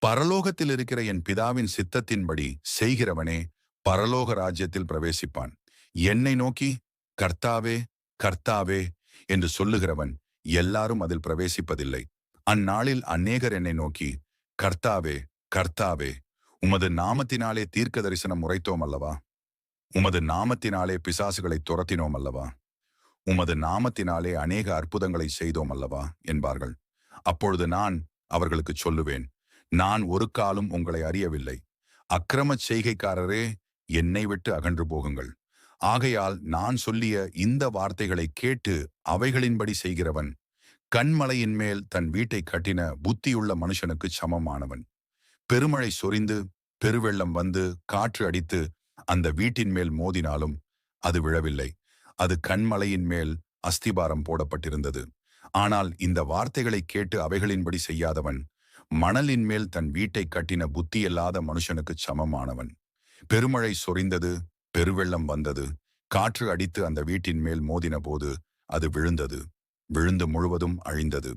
பரலோகத்தில் இருக்கிற என் பிதாவின் சித்தத்தின்படி செய்கிறவனே பரலோக ராஜ்யத்தில் பிரவேசிப்பான். என்னை நோக்கி கர்த்தாவே, கர்த்தாவே என்று சொல்லுகிறவன் எல்லாரும் அதில் பிரவேசிப்பதில்லை. அந்நாளில் அநேகர் என்னை நோக்கி கர்த்தாவே, கர்த்தாவே, உமது நாமத்தினாலே தீர்க்க தரிசனம் உரைத்தோம் அல்லவா? உமது நாமத்தினாலே பிசாசுகளை துரத்தினோம் அல்லவா? உமது நாமத்தினாலே அநேக அற்புதங்களை செய்தோம் அல்லவா என்பார்கள். அப்பொழுது நான் அவர்களுக்கு சொல்லுவேன், நான் ஒரு காலும் உங்களை அறியவில்லை. அக்கிரமச் செய்கைக்காரரே, என்னை விட்டு அகன்று போகுங்கள். ஆகையால் நான் சொல்லிய இந்த வார்த்தைகளை கேட்டு அவைகளின்படி செய்கிறவன் கன்மலையின் மேல் தன் வீட்டை கட்டின புத்தியுள்ள மனுஷனுக்கு சமமானவன். பெருமழை சொரிந்து பெருவெள்ளம் வந்து காற்று அடித்து அந்த வீட்டின் மேல் மோதினாலும் அது விழவில்லை. அது கன்மலையின் மேல் அஸ்திபாரம் போடப்பட்டிருந்தது. ஆனால் இந்த வார்த்தைகளை கேட்டு அவைகளின்படி செய்யாதவன் மணலின் மேல் தன் வீட்டை கட்டின புத்தியில்லாத மனுஷனுக்கு சமமானவன். பெருமழை சொரிந்தது, பெருவெள்ளம் வந்தது, காற்று அடித்து அந்த வீட்டின் மேல் மோதின போது அது விழுந்தது. விழுந்து முழுவதும் அழிந்தது.